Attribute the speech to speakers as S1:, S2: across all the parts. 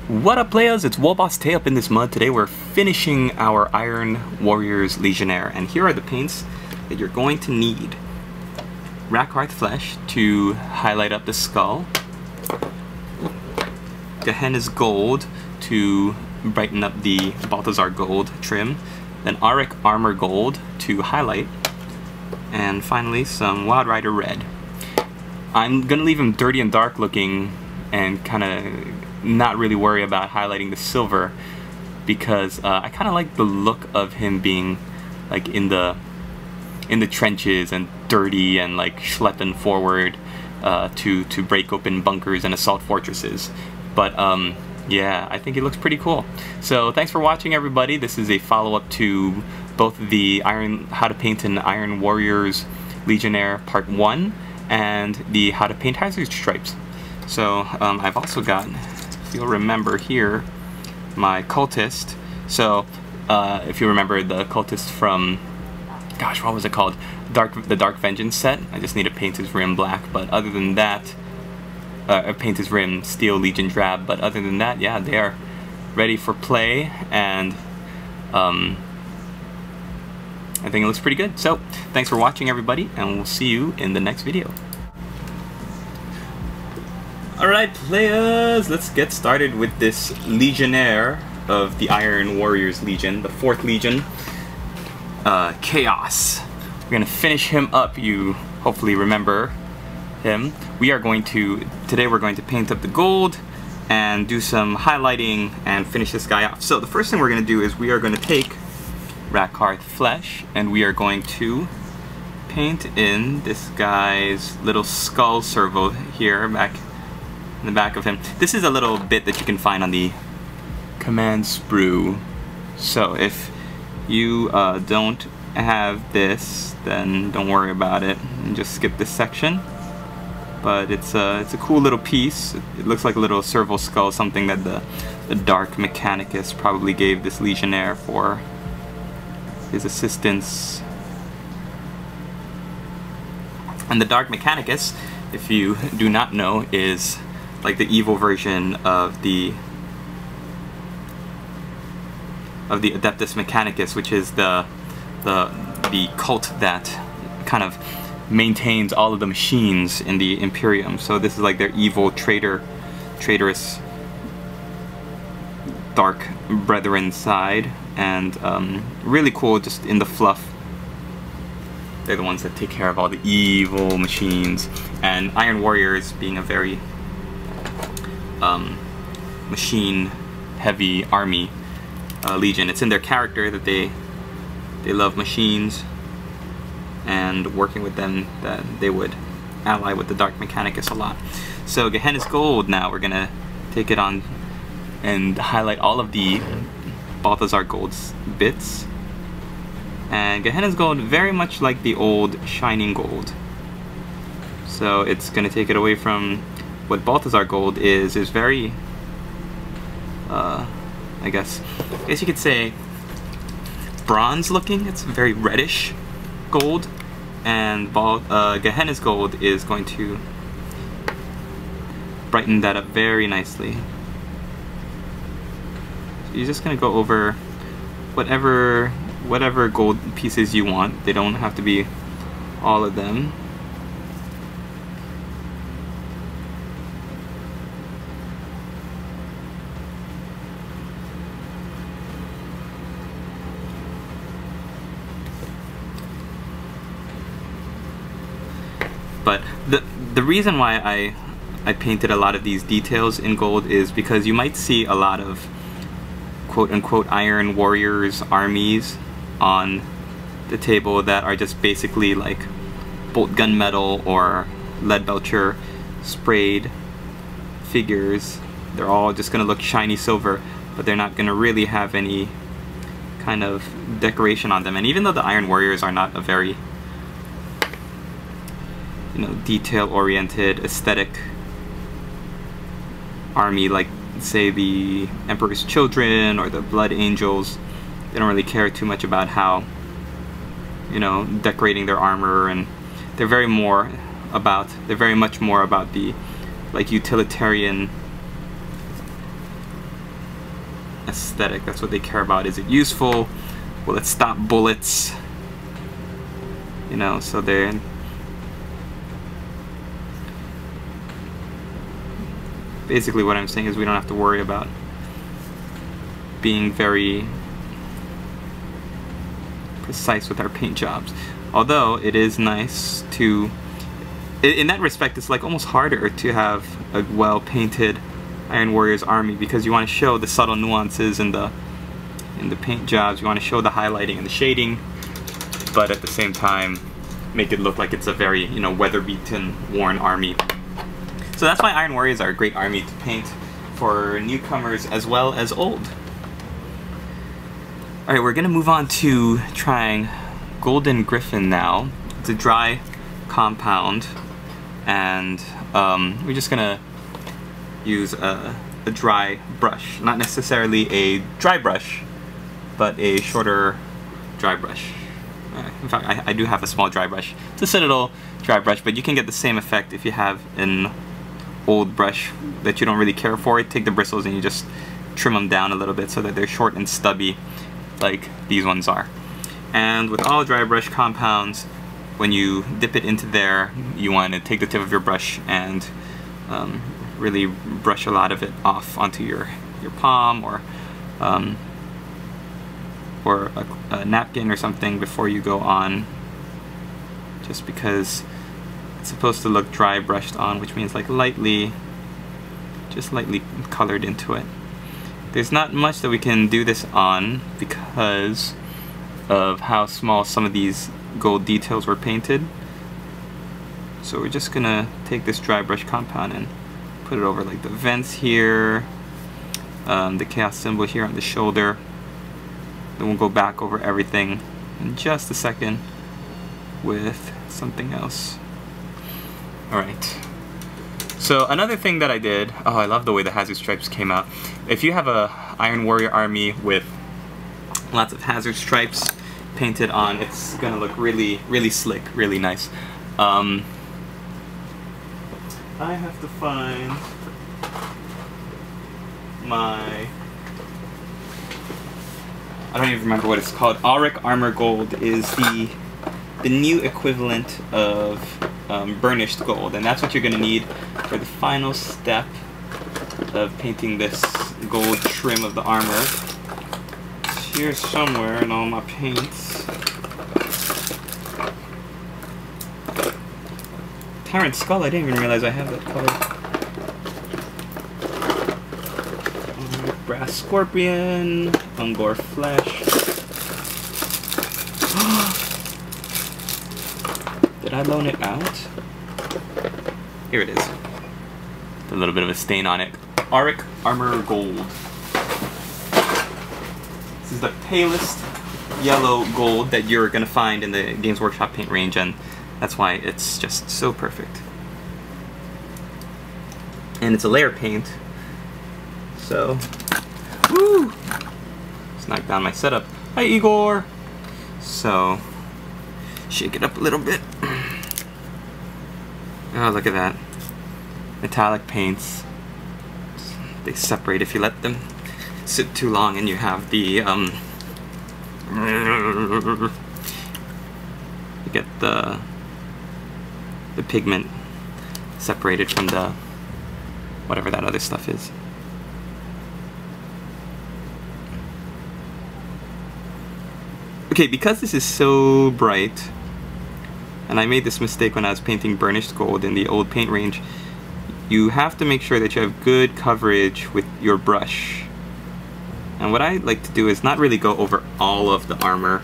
S1: What up, players? It's Warboss Tay up in this mud. Today we're finishing our Iron Warriors Legionnaire, and here are the paints that you're going to need. Rackhearth Flesh to highlight up the skull. Gehenna's Gold to brighten up the Balthazar Gold trim. Then Auric Armor Gold to highlight. And finally some Wild Rider Red. I'm gonna leave him dirty and dark looking and kind of not really worry about highlighting the silver because I kind of like the look of him being like in the trenches and dirty and like schlepping forward to break open bunkers and assault fortresses. But yeah, I think it looks pretty cool. So thanks for watching, everybody. This is a follow-up to both the How to Paint an Iron Warriors Legionnaire Part 1 and the How to Paint Hazard Stripes. So I've also got, if you'll remember here, my cultist. So if you remember the cultist from, gosh, what was it called? The Dark Vengeance set. I just need to paint his rim black, but other than that, paint his rim Steel Legion Drab, but other than that, yeah, they are ready for play, and I think it looks pretty good. So thanks for watching, everybody, and we'll see you in the next video. Alright, players, let's get started with this Legionnaire of the Iron Warriors Legion, the 4th Legion, Chaos. We're gonna finish him up. You hopefully remember him. Today we're going to paint up the gold and do some highlighting and finish this guy off. So the first thing we're gonna do is we are gonna take Rackhearth Flesh and we are going to paint in this guy's little skull servo here, back in the back of him. This is a little bit that you can find on the command sprue. So if you don't have this, then don't worry about it and just skip this section. But it's a cool little piece. It looks like a little servo skull, something that the Dark Mechanicus probably gave this Legionnaire for his assistance. And the Dark Mechanicus, if you do not know, is like the evil version of the Adeptus Mechanicus, which is the cult that kind of maintains all of the machines in the Imperium. So this is like their evil traitorous dark brethren side, and really cool just in the fluff. They're the ones that take care of all the evil machines, and Iron Warriors being a very machine heavy army legion. It's in their character that they love machines, and working with them that they would ally with the Dark Mechanicus a lot. So Gehenna's Gold, now we're gonna take it on and highlight all of the Balthazar Gold's bits. And Gehenna's Gold, very much like the old Shining Gold. So it's gonna take it away from what Balthazar Gold is very, I guess you could say bronze looking. It's very reddish gold, and Gehenna's Gold is going to brighten that up very nicely. So you're just going to go over whatever gold pieces you want. They don't have to be all of them. But the reason why I painted a lot of these details in gold is because you might see a lot of quote-unquote Iron Warriors armies on the table that are just basically like bolt gun metal or lead belcher sprayed figures. They're all just gonna look shiny silver, but they're not gonna really have any kind of decoration on them. And even though the Iron Warriors are not a very, you know, detail-oriented, aesthetic army like, say, the Emperor's Children or the Blood Angels, they don't really care too much about how, you know, decorating their armor, and they're very much more about the like utilitarian aesthetic. That's what they care about. Is it useful? Will it stop bullets? You know, so they're basically, what I'm saying is we don't have to worry about being very precise with our paint jobs. Although it is nice to, in that respect, it's like almost harder to have a well-painted Iron Warriors army, because you want to show the subtle nuances in the paint jobs. You want to show the highlighting and the shading, but at the same time make it look like it's a very, you know, weather-beaten, worn army. So that's why Iron Warriors are a great army to paint for newcomers as well as old. Alright, we're gonna move on to trying Golden Griffin now. It's a dry compound, and we're just gonna use a dry brush. Not necessarily a dry brush, but a shorter dry brush. In fact, I do have a small dry brush. It's a Citadel dry brush, but you can get the same effect if you have an old brush that you don't really care for. Take the bristles and you just trim them down a little bit so that they're short and stubby, like these ones are. And with all dry brush compounds, when you dip it into there, you want to take the tip of your brush and really brush a lot of it off onto your palm, or a napkin or something before you go on, just because it's supposed to look dry brushed on, which means like just lightly colored into it. There's not much that we can do this on because of how small some of these gold details were painted. So we're just gonna take this dry brush compound and put it over like the vents here, the chaos symbol here on the shoulder. Then we'll go back over everything in just a second with something else. Alright. So another thing that I did, oh, I love the way the hazard stripes came out. If you have a Iron Warrior army with lots of hazard stripes painted on, it's gonna look really, really slick, really nice. I have to find my, I don't even remember what it's called. Auric Armor Gold is the new equivalent of burnished gold, and that's what you're going to need for the final step of painting this gold trim of the armor. It's here somewhere in all my paints. Tyrant Skull, I didn't even realize I have that color. Brass Scorpion, Ungor Flesh. Did I loan it out? Here it is. A little bit of a stain on it. Auric Armor Gold. This is the palest yellow gold that you're going to find in the Games Workshop paint range, and that's why it's just so perfect. And it's a layer paint, so woo! Let's knock down my setup. Hi, Igor! So, shake it up a little bit. Oh, look at that. Metallic paints. They separate if you let them sit too long, and you have the, you get the pigment separated from the whatever that other stuff is. Okay, because this is so bright, and I made this mistake when I was painting burnished gold in the old paint range, you have to make sure that you have good coverage with your brush. And what I like to do is not really go over all of the armor,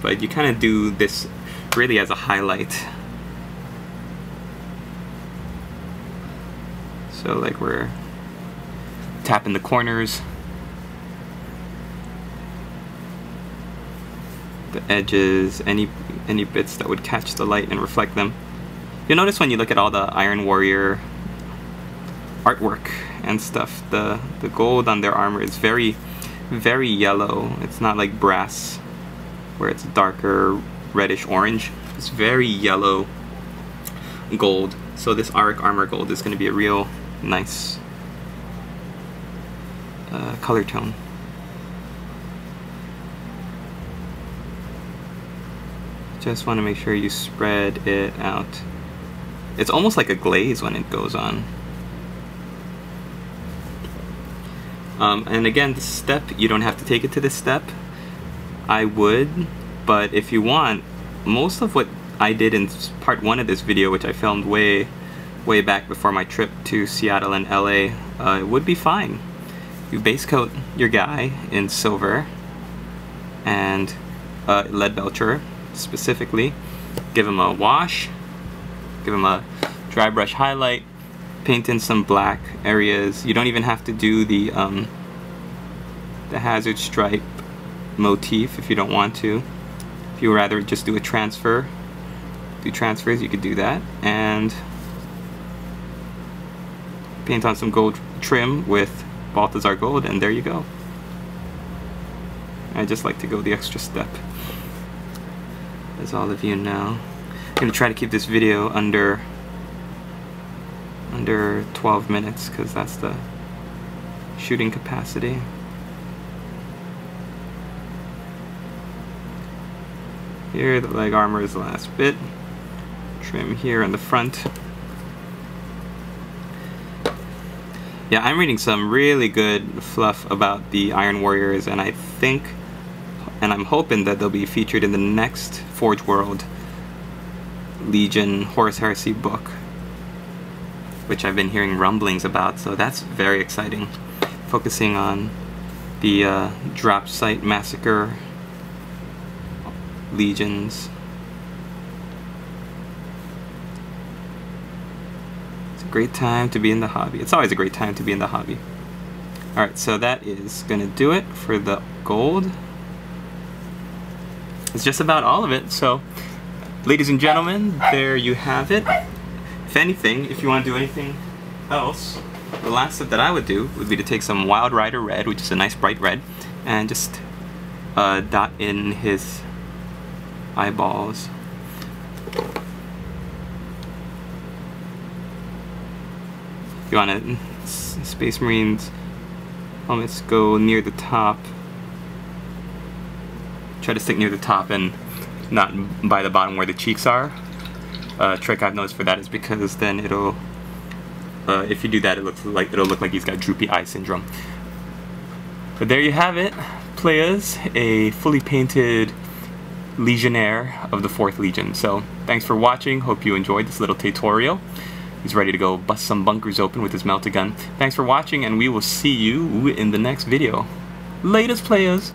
S1: but you kind of do this really as a highlight. So like we're tapping the corners, the edges, any bits that would catch the light and reflect them. You'll notice when you look at all the Iron Warrior artwork and stuff, the gold on their armor is very, very yellow. It's not like brass where it's darker reddish orange. It's very yellow gold. So this Auric Armor Gold is going to be a real nice color tone. Just want to make sure you spread it out. It's almost like a glaze when it goes on. And again, the step, you don't have to take it to this step. I would, but if you want, most of what I did in part 1 of this video, which I filmed way back before my trip to Seattle and LA, it would be fine. You base coat your guy in silver and lead belcher specifically. Give him a wash, give him a dry brush highlight, paint in some black areas. You don't even have to do the hazard stripe motif if you don't want to. If you would rather just do a transfer, do transfers, you could do that. And paint on some gold trim with Balthazar gold, and there you go. I just like to go the extra step, as all of you know. I'm gonna try to keep this video under 12 minutes because that's the shooting capacity. Here, the leg armor is the last bit. Trim here in the front. Yeah, I'm reading some really good fluff about the Iron Warriors, and I think, and I'm hoping that they'll be featured in the next Forge World Legion Horus Heresy book, which I've been hearing rumblings about, so that's very exciting. Focusing on the drop site massacre legions. It's a great time to be in the hobby. It's always a great time to be in the hobby. Alright, so that is gonna do it for the gold. It's just about all of it, so ladies and gentlemen, there you have it. If anything, if you want to do anything else, the last step that I would do would be to take some Wild Rider red, which is a nice bright red, and just dot in his eyeballs. You want to, Space Marines helmets go near the top. Try to stick near the top and not by the bottom where the cheeks are. Trick I've noticed for that is because then it'll, if you do that, it'll look like he's got droopy eye syndrome. But there you have it, players, a fully painted Legionnaire of the 4th Legion. So thanks for watching. Hope you enjoyed this little tutorial. He's ready to go bust some bunkers open with his melta gun. Thanks for watching, and we will see you in the next video. Latest, players!